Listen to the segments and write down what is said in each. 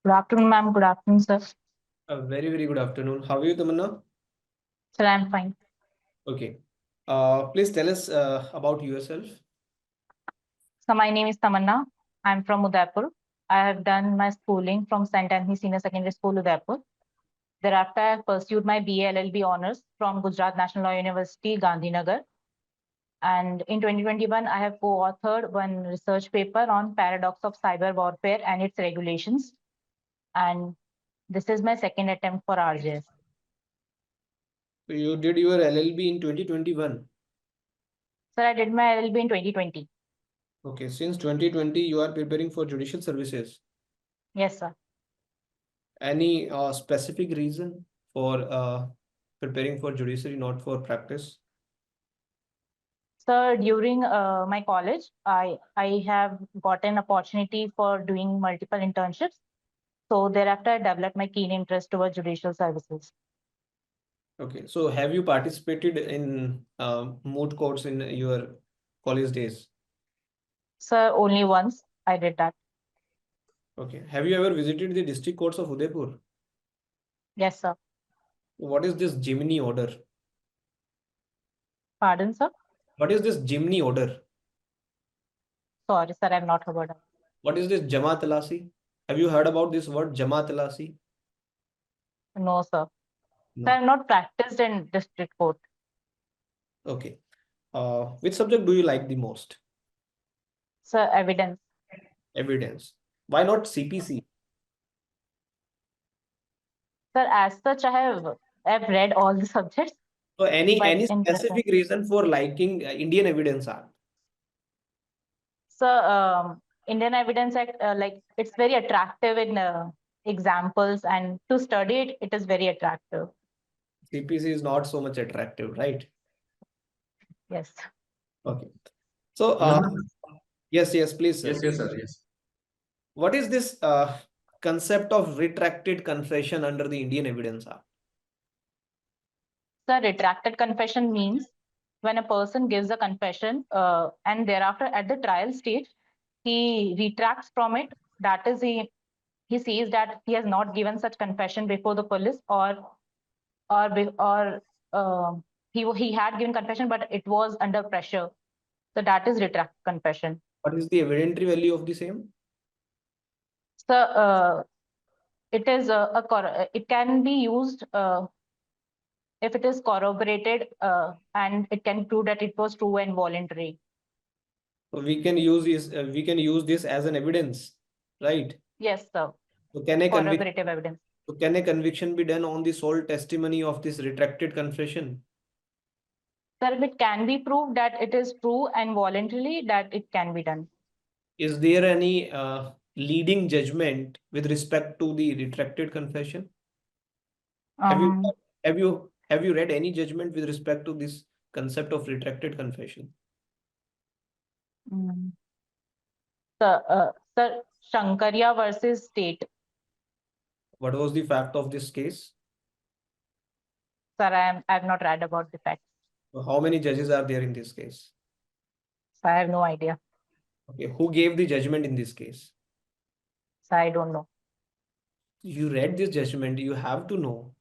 Good afternoon, ma'am. Good afternoon, sir. A very good afternoon. How are you, Tamanna? Sir, I'm fine. Okay. Please tell us about yourself. So my name is Tamanna. I'm from Udaipur. I have done my schooling from St. Anthony Senior Secondary School, Udaipur. Thereafter, I have pursued my BA LLB honors from Gujarat National Law University, Gandhinagar. And in 2021, I have co-authored one research paper on paradox of cyber warfare and its regulations. And this is my second attempt for RJS. So you did your LLB in 2021. Sir, I did my LLB in 2020. Okay. Since 2020, you are preparing for judicial services. Yes, sir. Any specific reason for preparing for judiciary, not for practice? So during my college, I have got an opportunity for doing multiple internships. So thereafter, I developed my keen interest towards judicial services. Okay. So have you participated in moot courts in your college days? So only once I did that. Okay. Have you ever visited the district courts of Udaipur? Yes, sir. What is this Jimny order? Pardon, sir. What is this Jimny order? Sorry, sir. I've not heard of. What is this Jama Talasi? Have you heard about this word Jama Talasi? No, sir. No. So I have not practiced in district court. Okay. Which subject do you like the most? Sir, evidence. Evidence. Why not CPC? Sir, as such, I've read all the subjects. So any But specific reason for liking Indian Evidence Act? So Indian Evidence Act, like it's very attractive in examples, and to study it, it is very attractive. CPC is not so much attractive, right? Yes. Okay. So yes, please, sir. Yes, sir. Yes. What is this concept of retracted confession under the Indian Evidence Act? So retracted confession means when a person gives a confession and thereafter at the trial stage, he retracts from it. That is, he says that he has not given such confession before the police, or he had given confession, but it was under pressure. So that is retract confession. What is the evidentiary value of the same? So it is it can be used if it is corroborated and it can prove that it was true and voluntary. So we can use this as an evidence, right? Yes, sir. So Corroborative evidence. So can a conviction be done on the sole testimony of this retracted confession? Sir, it can be proved that it is true and voluntarily, that it can be done. Is there any leading judgment with respect to the retracted confession? Have you read any judgment with respect to this concept of retracted confession? Sir, Shankaria versus State. What was the fact of this case? Sir, I have not read about the facts. So how many judges are there in this case? So I have no idea. Okay, who gave the judgment in this case? So I don't know. You read this judgment, you have to know.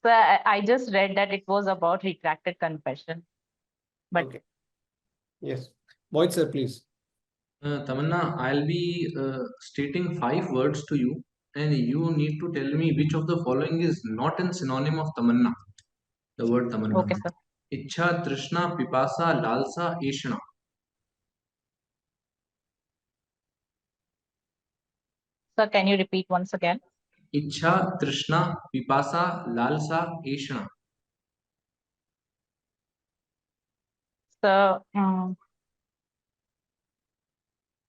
So I just read that it was about retracted confession. But okay. Yes. Mohit sir, please. Tamanna, I'll be stating 5 words to you, and you need to tell me which of the following is not a synonym of Tamanna. The word Tamanna. Okay, sir. Ichha, Trishna, Pipasa, Lalsa, Ishna. Sir, can you repeat once again? Ichha, Trishna, Pipasa, Lalsa, Ishna. So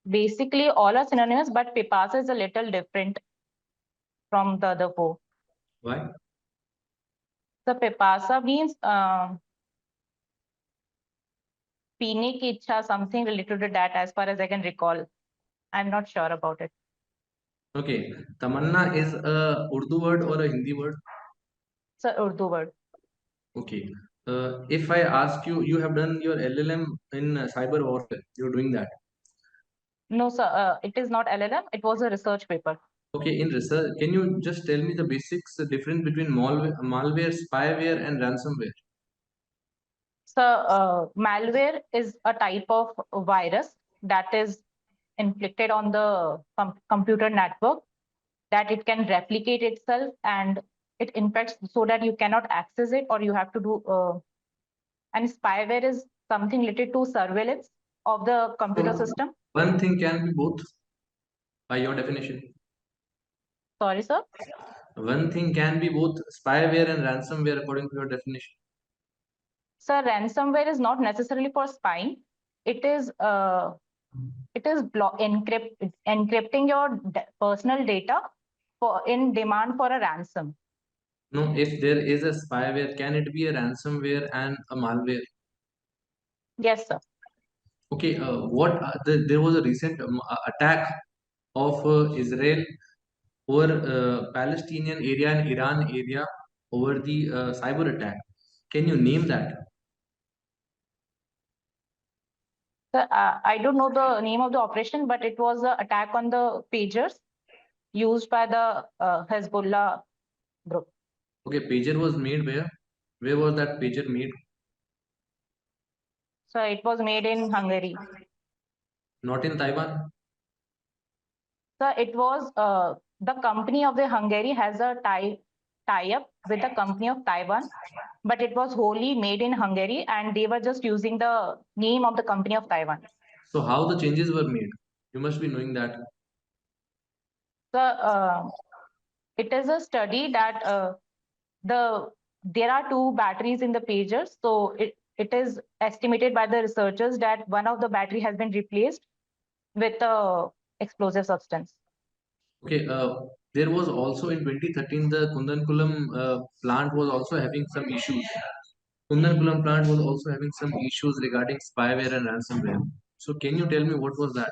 basically all are synonymous, but Pipasa is a little different from the other four. Why? So Pipasa means peene ki ichha, something related to that, as far as I can recall. I'm not sure about it. Okay. Tamanna is a Urdu word or a Hindi word? It's an Urdu word. Okay. If I ask you, you have done your LLM in cyber warfare. You're doing that. No, sir. It is not LLM. It was a research paper. Okay, in research, can you just tell me the basics, the difference between malware, spyware, and ransomware? So malware is a type of virus that is inflicted on the computer network, that it can replicate itself and it infects so that you cannot access it, or you have to do and spyware is something related to surveillance of the computer So, system. one thing can be both, by your definition. Sorry, sir. One thing can be both spyware and ransomware according to your definition. So ransomware is not necessarily for spying. It is encrypting your personal data for in demand for a ransom. No, if there is a spyware, can it be a ransomware and a malware? Yes, sir. Okay, there was a recent attack of Israel over Palestinian area and Iran area over the cyber attack. Can you name that? So, I don't know the name of the operation, but it was an attack on the pagers used by the Hezbollah group. Okay, pager was made where? Where was that pager made? So it was made in Hungary. Not in Taiwan. So it was the company of the Hungary has a tie-up with the company of Taiwan, but it was wholly made in Hungary, and they were just using the name of the company of Taiwan. So how the changes were made? You must be knowing that. So it is a study that there are two batteries in the pagers. So it is estimated by the researchers that one of the battery has been replaced with a explosive substance. Okay, there was also in 2013 the Kundankulam plant was also having some issues. Kundankulam plant was also having some issues regarding spyware and ransomware. So can you tell me what was that?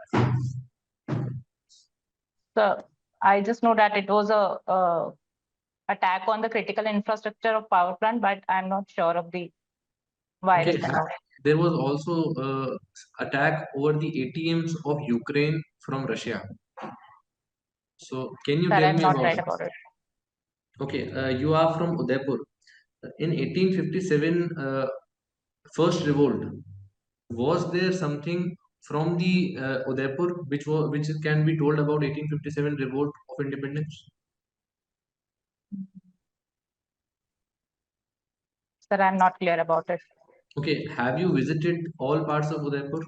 So I just know that it was a attack on the critical infrastructure of power plant, but I'm not sure of the virus Okay, and all. there was also attack over the ATMs of Ukraine from Russia. So can you Sir, tell I'm me not about right it? about it. Okay, you are from Udaipur. In 1857, first revolt. Was there something from the Udaipur which can be told about 1857 revolt of independence? Sir, I'm not clear about it. Okay, have you visited all parts of Udaipur?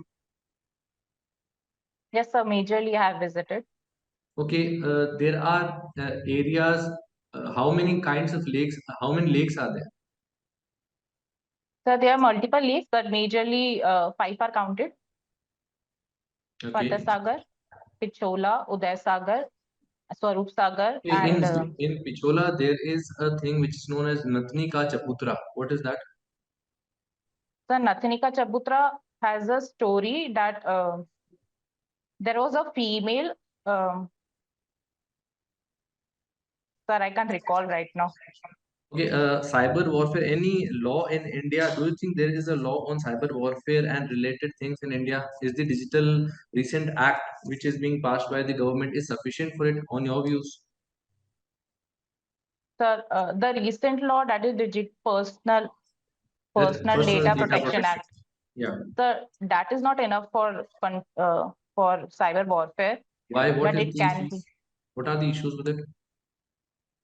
Yes, sir, majorly I have visited. Okay, there are areas. How many kinds of lakes? How many lakes are there? So there are multiple lakes, but majorly 5 are counted. Okay. Fatasagar, Pichola, Uday Sagar, Swarup Sagar, In and in Pichola, there is a thing which is known as Natni Ka Chaputra. What is that? so Nathanika Chabutra has a story that there was a female, sir, I can't recall right now. Okay, cyber warfare. Any law in India? Do you think there is a law on cyber warfare and related things in India? Is the digital recent act which is being passed by the government is sufficient for it? On your views? Sir, the recent law, that is Personal Personal Data data Protection protection. Act. Yeah. Sir, that is not enough for cyber warfare, Why? What but is it the can issues? be. What are the issues with it?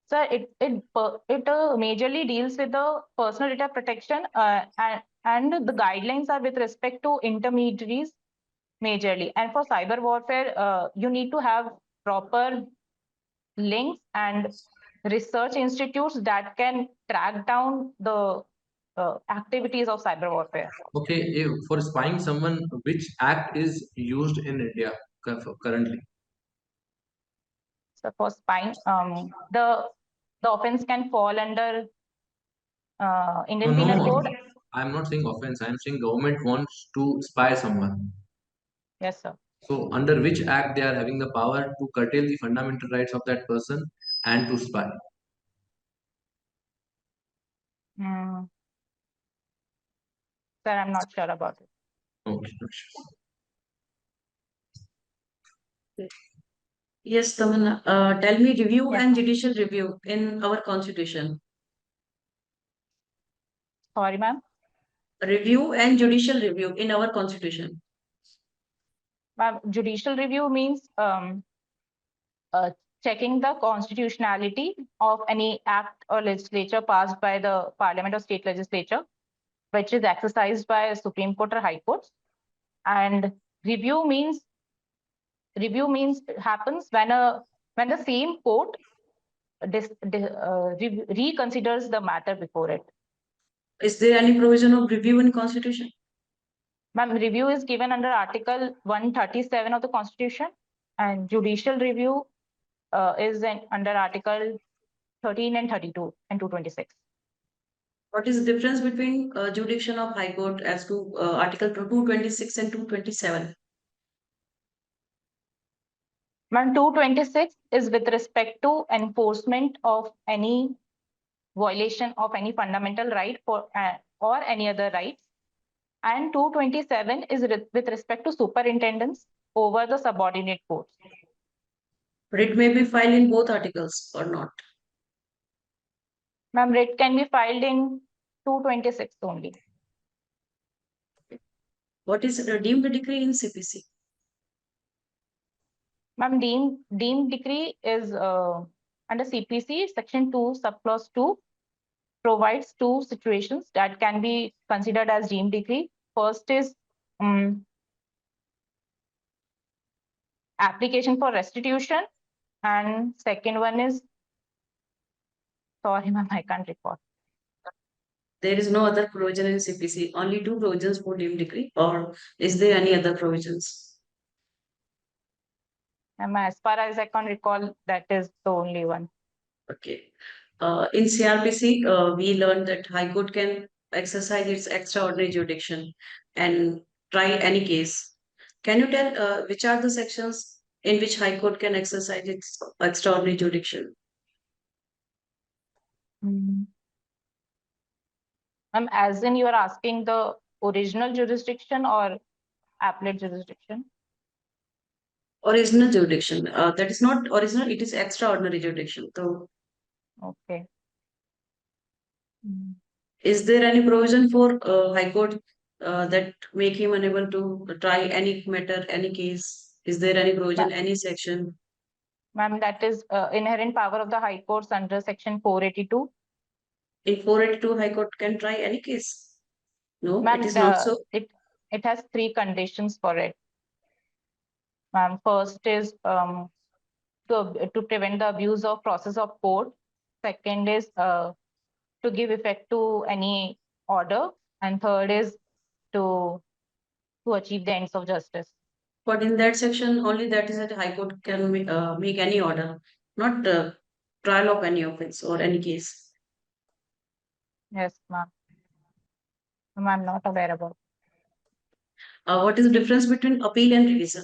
Sir, it majorly deals with the personal data protection, and the guidelines are with respect to intermediaries majorly. And for cyber warfare, you need to have proper links and research institutes that can track down the activities of cyber warfare. Okay, for spying someone, which act is used in India currently? So for spying, the offense can fall under No, Indian Penal no, Code. I'm not saying offense. I'm saying government wants to spy someone. Yes, sir. So, under which act they are having the power to curtail the fundamental rights of that person and to spy? Mm, sir, I'm not sure about it. Okay, not sure. Yes, Tamanna. Tell me review Yes, and ma'am. judicial review in our constitution. Sorry, ma'am. Review and judicial review in our constitution. Ma'am, judicial review means checking the constitutionality of any act or legislature passed by the parliament or state legislature, which is exercised by Supreme Court or High Courts. And review means it happens when the same court reconsiders the matter before it. Is there any provision of review in constitution? Ma'am, review is given under Article 137 of the Constitution, and judicial review is under Article 13 and 32 and 226. What is the difference between jurisdiction of High Court as to Article 226 and 227? Ma'am, 226 is with respect to enforcement of any violation of any fundamental right for or any other rights. And 227 is with respect to superintendence over the subordinate courts. Writ may be filed in both articles or not? Ma'am, writ can be filed in 226 only. What is deemed decree in CPC? Ma'am, deemed decree is under CPC, section 2, subclause 2, provides two situations that can be considered as deemed decree. First is application for restitution, and second one is, sorry ma'am, I can't recall. There is no other provision in CPC, only two provisions for deemed decree, or is there any other provisions? As far as I can recall, that is the only one. Okay. In CRPC, we learned that High Court can exercise its extraordinary jurisdiction and try any case. Can you tell which are the sections in which High Court can exercise its extraordinary jurisdiction? As in you are asking the original jurisdiction or appellate jurisdiction? Original jurisdiction. That is not original, it is extraordinary jurisdiction. So, okay. Is there any provision for High Court that make him unable to try any matter, any case? Is there any provision, any section? Ma'am, that is inherent power of the High Courts under section 482. In 482, High Court can try any case? No, it is not so. It has three conditions for it. Ma'am, first is to prevent the abuse of process of court. Second is to give effect to any order, and third is to achieve the ends of justice. But in that section, only that is that High Court can make any order, not trial of any offense or any case. Yes, ma'am. I'm not aware about. What is the difference between appeal and revision?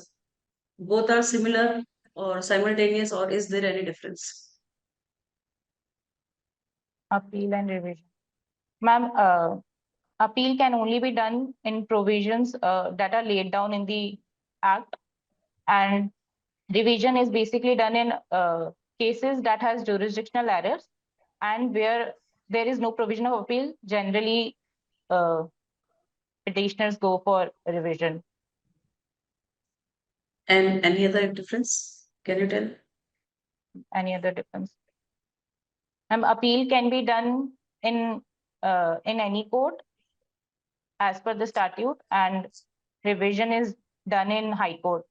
Both are similar or simultaneous, or is there any difference? Appeal and revision. Ma'am, appeal can only be done in provisions that are laid down in the Act, and revision is basically done in cases that has jurisdictional errors and where there is no provision of appeal. Generally, petitioners go for revision. And any other difference? Can you tell? Any other difference? Appeal can be done in any court as per the statute, and revision is done in High Court.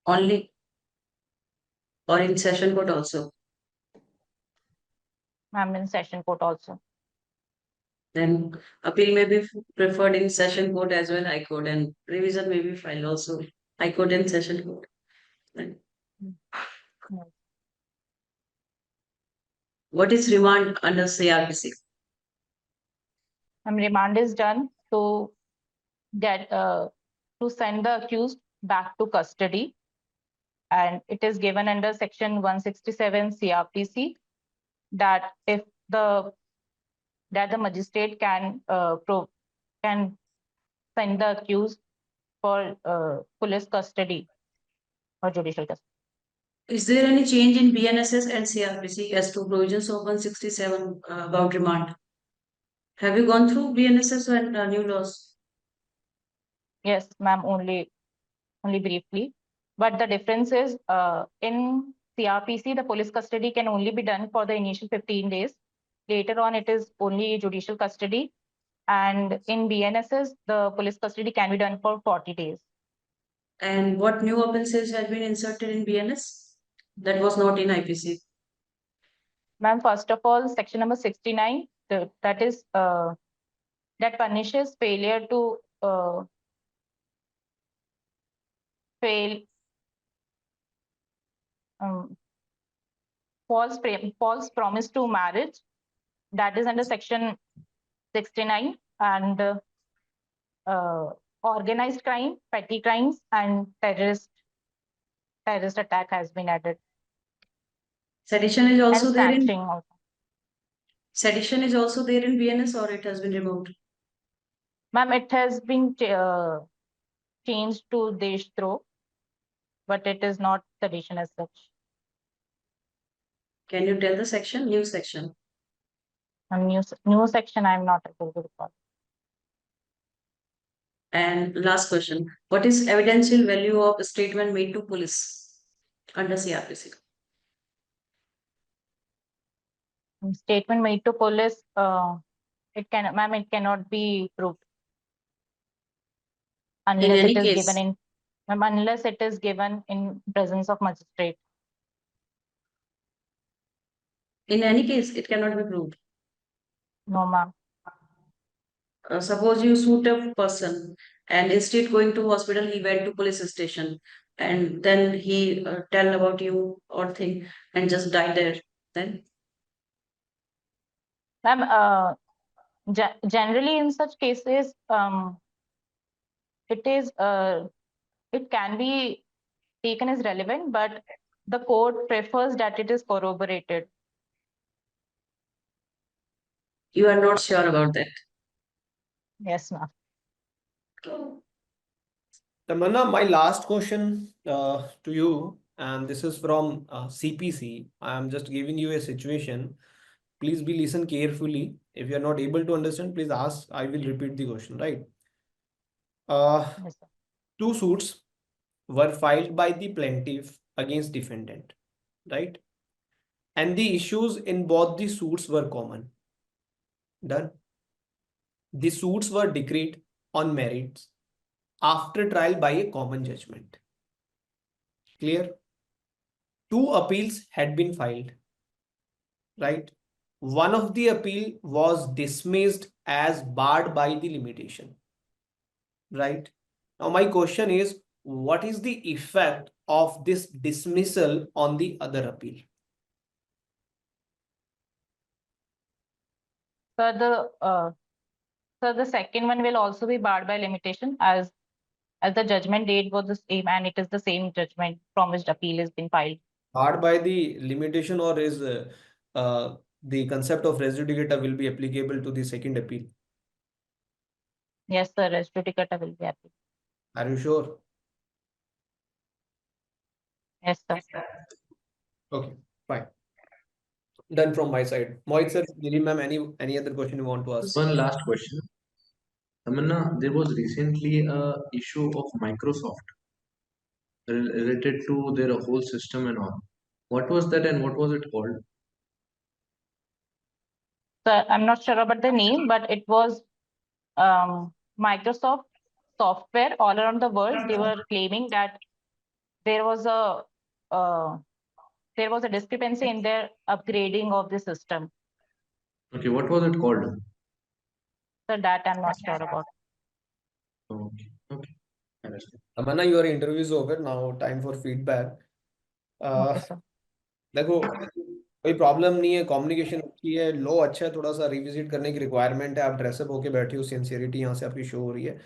Only, or in session court also? Ma'am, in session court also. Then appeal may be preferred in session court as well, High Court, and revision may be filed also, High Court and session court. Right. Yes. What is remand under CRPC? Remand is done to get to send the accused back to custody, and it is given under section 167 CRPC that if the magistrate can send the accused for police custody or judicial custody. Is there any change in BNSS and CRPC as to provisions of 167 about remand? Have you gone through BNSS and new laws? Yes, ma'am, only briefly. But the difference is in CRPC, the police custody can only be done for the initial 15 days. Later on, it is only judicial custody. And in BNSS, the police custody can be done for 40 days. And what new offences have been inserted in BNS that was not in IPC? Ma'am, first of all, section number 69, that is that punishes failure to fail false promise to marriage. That is under section 69, and organized crime, petty crimes, and terrorist attack has been added. Sedition is And also there in snatching also. sedition is also there in BNS, or it has been removed? Ma'am, it has been changed to Deshthroh, but it is not sedition as such. Can you tell the section, new section? New section, I'm not able to recall. And last question, what is evidential value of a statement made to police under CRPC? Statement made to police, it cannot be proved unless any it is case? given in, ma'am, unless it is given in presence of magistrate. In any case, it cannot be proved. No, ma'am. Suppose you shoot a person and instead going to hospital, he went to police station and then he tell about you or thing and just died there. Then Ma'am, generally in such cases, it can be taken as relevant, but the court prefers that it is corroborated. you are not sure about that. Yes, ma'am. Tamanna, my last question to you, and this is from CPC. I am just giving you a situation. Please be listen carefully. If you are not able to understand, please ask. I will repeat the question, right? Yes, sir. Two suits were filed by the plaintiff against defendant, right? And the issues in both the suits were common. Done. The suits were decreed on merits after trial by a common judgment. Clear? Two appeals had been filed, right? One of the appeal was dismissed as barred by the limitation, right? Now my question is, what is the effect of this dismissal on the other appeal? So the second one will also be barred by limitation as the judgment date was the same and it is the same judgment from which the appeal has been filed. Barred by the limitation, or is the concept of res judicata will be applicable to the second appeal? Yes, sir. Res judicata will be applicable. Are you sure? Yes, sir. Okay, fine. Done from my side. Mohit sir, Nili ma'am, any other question you want to ask? One last question. Tamanna, there was recently a issue of Microsoft related to their whole system and all. What was that and what was it called? So I'm not sure about the name, but it was Microsoft software all around the world. They were claiming that there was a discrepancy in their upgrading of the system. Okay, what was it called? So that I'm not sure about. Okay, okay. Understand. Tamanna, your interview is over now. Time for feedback. Okay, sir. देखो कोई problem नहीं है, communication अच्छी है, लो अच्छा है, थोड़ा सा रिविजिट करने की रिक्वायरमेंट है, आप ड्रेसअप होके बैठे हो, सिंसियरिटी यहाँ से आपकी शो हो रही है.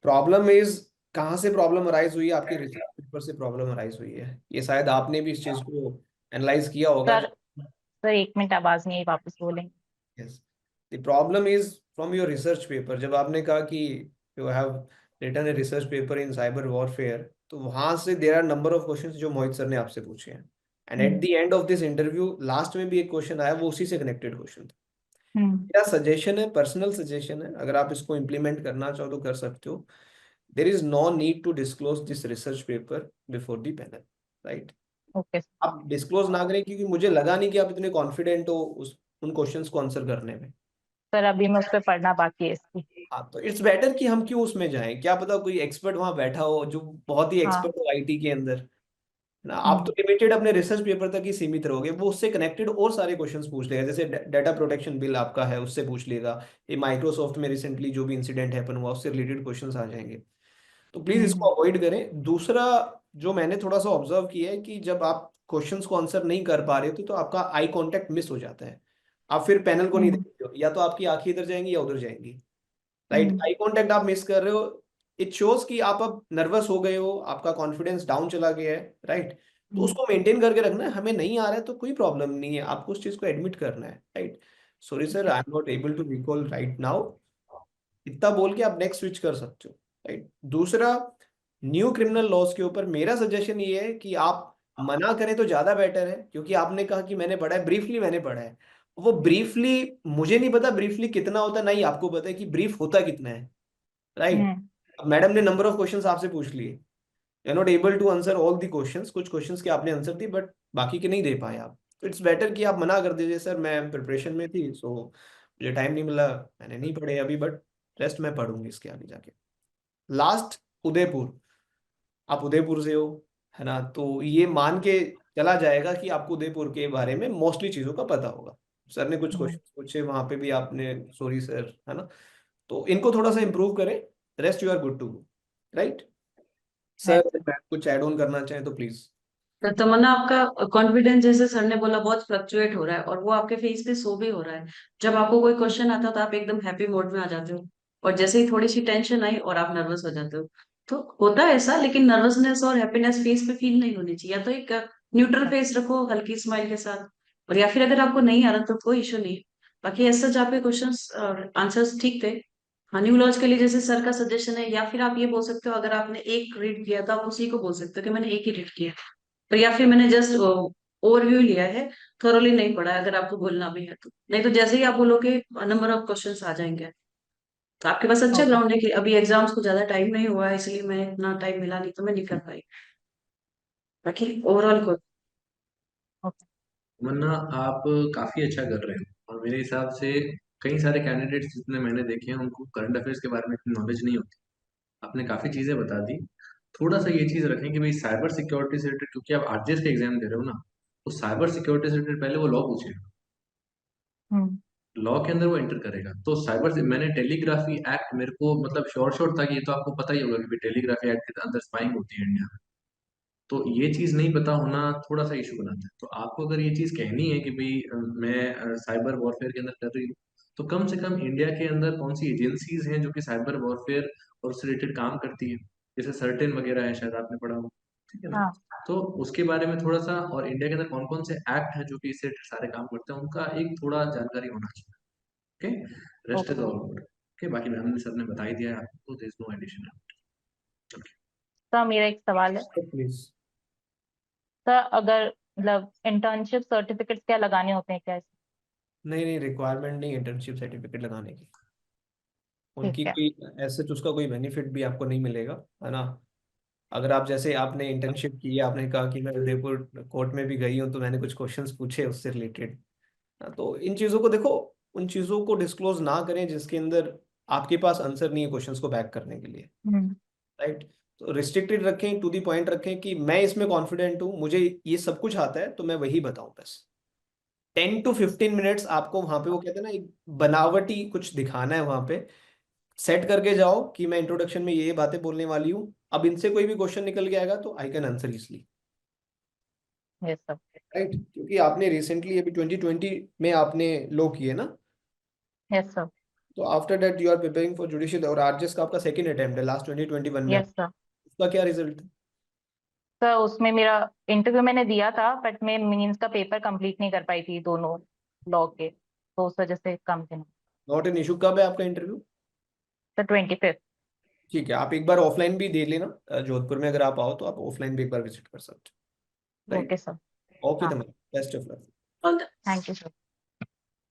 प्रॉब्लम इज कहाँ से प्रॉब्लम अराइज हुई है, आपके रिसर्च पेपर से प्रॉब्लम अराइज हुई है. ये शायद आपने भी इस चीज को एनालाइज किया होगा. सर 1 मिनट आवाज नहीं आई, वापस बोलेंगे. Yes, the problem is from your research paper. जब आपने कहा कि you have written a research paper in cyber warfare, तो वहां से there are number of questions जो मोहित सर ने आपसे पूछे हैं, and at the end of this interview last में भी एक क्वेश्चन आया, वो उसी से कनेक्टेड क्वेश्चन था। मेरा सजेशन है, पर्सनल सजेशन है, अगर आप इसको इम्प्लीमेंट करना चाहो तो कर सकते हो। There is no need to disclose this research paper before the panel, right. Okay आप डिस्क्लोज ना करें, क्योंकि मुझे लगा नहीं कि आप इतने कॉन्फिडेंट हो उन क्वेश्चंस को आंसर करने में। सर, अभी मैं उस पर पढ़ना बाकी है इसकी। हाँ, तो इट्स बेटर कि हम क्यों उसमें जाएं, क्या पता कोई एक्सपर्ट वहां बैठा हो जो बहुत ही हाँ। एक्सपर्ट हो आईटी के अंदर, है ना। आप तो लिमिटेड अपने रिसर्च पेपर तक ही सीमित रहोगे, वो उससे कनेक्टेड और सारे क्वेश्चंस पूछ लेगा, जैसे डाटा प्रोटेक्शन बिल आपका है उससे पूछ लेगा, ये माइक्रोसॉफ्ट में रिसेंटली जो भी इंसिडेंट हैपन हुआ उससे रिलेटेड क्वेश्चंस आ जाएंगे। तो प्लीज इसको अवॉइड करें। दूसरा जो मैंने थोड़ा सा ऑब्जर्व किया है कि जब आप क्वेश्चंस को आंसर नहीं कर पा रहे थे तो आपका आई कांटेक्ट मिस हो जाता है, आप फिर पैनल को नहीं देखते हो, या तो आपकी आंखें इधर जाएंगी या उधर जाएंगी, राइट। आई कांटेक्ट आप मिस कर रहे हो, इट शोज कि आप अब नर्वस हो गए हो, आपका कॉन्फिडेंस डाउन चला गया है, राइट। तो उसको मेंटेन करके रखना है। हमें नहीं आ रहा है तो कोई प्रॉब्लम नहीं है, आपको उस चीज को एडमिट करना है, right. Sorry sir, I am not able to recall right now, इतना बोल के आप नेक्स्ट स्विच कर सकते हो, राइट। दूसरा, न्यू क्रिमिनल लॉज के ऊपर मेरा सजेशन ये है कि आप मना करें तो ज्यादा बेटर है, क्योंकि आपने कहा कि मैंने पढ़ा है, ब्रीफली मैंने पढ़ा है, वो ब्रीफली मुझे नहीं पता ब्रीफली कितना होता है, ना ही आपको पता है कि ब्रीफ होता कितना है, राइट। अब मैडम ने नंबर ऑफ क्वेश्चंस आपसे पूछ लिए, you are not able to answer all the questions, कुछ क्वेश्चंस के आपने आंसर दी बट बाकी के नहीं दे पाए आप। तो इट्स बेटर कि आप मना कर दीजिए, सर मैं प्रिपरेशन में थी, सो मुझे टाइम नहीं मिला, मैंने नहीं पढ़े अभी, बट रेस्ट मैं पढ़ूंगी इसके आगे जाके। लास्ट, उदयपुर, आप उदयपुर से हो, है ना, तो ये मान के चला जाएगा कि आपको उदयपुर के बारे में मोस्टली चीजों का पता होगा। सर ने कुछ क्वेश्चन पूछे वहां पे भी आपने सॉरी सर, है ना, तो इनको थोड़ा सा इंप्रूव करें, rest you are good to go, right. Sir कुछ ऐड ऑन करना चाहें तो प्लीज। तो तमन्ना, आपका कॉन्फिडेंस जैसे सर ने बोला बहुत फ्लक्चुएट हो रहा है, और वो आपके फेस पे शो भी हो रहा है। जब आपको कोई क्वेश्चन आता है तो आप एकदम हैप्पी मोड में आ जाते हो, और जैसे ही थोड़ी सी टेंशन आई और आप नर्वस हो जाते हो। तो होता है ऐसा, लेकिन नर्वसनेस और हैप्पीनेस फेस पे फील नहीं होनी चाहिए। या तो एक न्यूट्रल फेस रखो हल्की स्माइल के साथ, और या फिर अगर आपको नहीं आ रहा तो कोई इशू नहीं। बाकी ऐसा आपके क्वेश्चन और आंसर्स ठीक थे। हाँ, न्यू लॉज के लिए जैसे सर का सजेशन है, या फिर आप ये बोल सकते हो, अगर आपने एक रीड किया तो आप उसी को बोल सकते हो कि मैंने एक ही रीड किया। तो या फिर मैंने जस्ट ओवरव्यू लिया है, थोरोली नहीं पढ़ा है, अगर आपको बोलना भी है तो। नहीं तो जैसे ही आप बोलोगे नंबर ऑफ क्वेश्चंस आ जाएंगे। तो आपके पास अच्छा ग्राउंड है कि अभी एग्जाम्स को ज्यादा टाइम नहीं हुआ है, इसलिए मैं इतना टाइम मिला नहीं तो मैं नहीं कर पाई। बाकी ओवरऑल को वरना आप काफी अच्छा कर रहे हो, और मेरे हिसाब से कई सारे कैंडिडेट्स जितने मैंने देखे हैं उनको करंट अफेयर्स के बारे में इतनी नॉलेज नहीं होती। आपने काफी चीजें बता दी। थोड़ा सा ये चीज रखें कि भाई साइबर सिक्योरिटी से रिलेटेड, क्योंकि आप आरजेएस का एग्जाम दे रहे हो ना, तो साइबर सिक्योरिटी से रिलेटेड पहले वो लॉ पूछेगा, लॉ के अंदर वो एंटर करेगा। तो साइबर से मैंने टेलीग्राफी एक्ट, मेरे को मतलब शॉर्ट शॉर्ट था कि ये तो आपको पता ही होगा कि भाई टेलीग्राफी एक्ट के अंदर स्पाइंग होती है इंडिया में। तो ये चीज नहीं पता होना थोड़ा सा इशू बनाता है। तो आपको अगर ये चीज कहनी है कि भाई मैं साइबर वॉरफेयर के अंदर कर रही हूँ, तो कम से कम इंडिया के अंदर कौन सी एजेंसीज हैं जो कि साइबर वॉरफेयर और उससे रिलेटेड काम करती है, जैसे सर्टेन वगैरह है, शायद आपने पढ़ा हो, ठीक है ना। हाँ। तो उसके बारे में थोड़ा सा, और इंडिया के अंदर कौन कौन से एक्ट हैं जो कि इससे related सारे काम करते हैं, उनका एक थोड़ा जानकारी होना चाहिए। Okay, rest is okay all good. Okay, बाकी मैम ने सर ने बता ही दिया है आपको, there is no addition. Sir, मेरा एक सवाल है। प्लीज। सर, अगर मतलब इंटर्नशिप सर्टिफिकेट्स क्या लगाने होते हैं क्या? नहीं नहीं, रिक्वायरमेंट नहीं इंटर्नशिप सर्टिफिकेट लगाने की, ठीक उनकी है। कोई ऐसे तो उसका कोई बेनिफिट भी आपको नहीं मिलेगा, है ना। अगर आप जैसे आपने इंटर्नशिप की है, आपने कहा कि मैं उदयपुर कोर्ट में भी गई हूँ तो मैंने कुछ क्वेश्चंस पूछे उससे रिलेटेड, तो इन चीज़ों को देखो, उन चीज़ों को डिस्क्लोज ना करें जिसके अंदर आपके पास आंसर नहीं है क्वेश्चंस को बैक करने के लिए, राइट। तो रिस्ट्रिक्टेड रखें, टू दी पॉइंट रखें कि मैं इसमें कॉन्फिडेंट हूँ, मुझे ये सब कुछ आता है तो मैं वही बताऊं बस। 10 to 15 मिनट्स आपको वहां पे, वो कहते हैं ना, एक बनावटी कुछ दिखाना है वहां पे, सेट करके जाओ कि मैं इंट्रोडक्शन में ये बातें बोलने वाली हूँ, अब इनसे कोई भी क्वेश्चन निकल के आएगा तो I can answer easily, yes sir. Right. क्योंकि आपने रिसेंटली अभी 2020 में आपने लो किए ना, यस सर। तो after that you are preparing for judicial, और आरजेएस का आपका सेकंड अटेम्प्ट है लास्ट 2021 में, यस सर। उसका क्या रिजल्ट है? सर, उसमें मेरा इंटरव्यू मैंने दिया था, बट मैं मीन्स का पेपर कंप्लीट नहीं कर पाई थी दोनों लॉ के, तो उस वजह से कम थे। नॉट एन इशू, कब है आपका इंटरव्यू? सर, 25। ठीक है, आप एक बार ऑफलाइन भी दे लेना, जोधपुर में अगर आप आओ तो आप ऑफलाइन भी एक बार विजिट कर सकते हो, राइट? Okay, sir. ओके हाँ. Tamannaah, best of luck. All the Thank you, sir.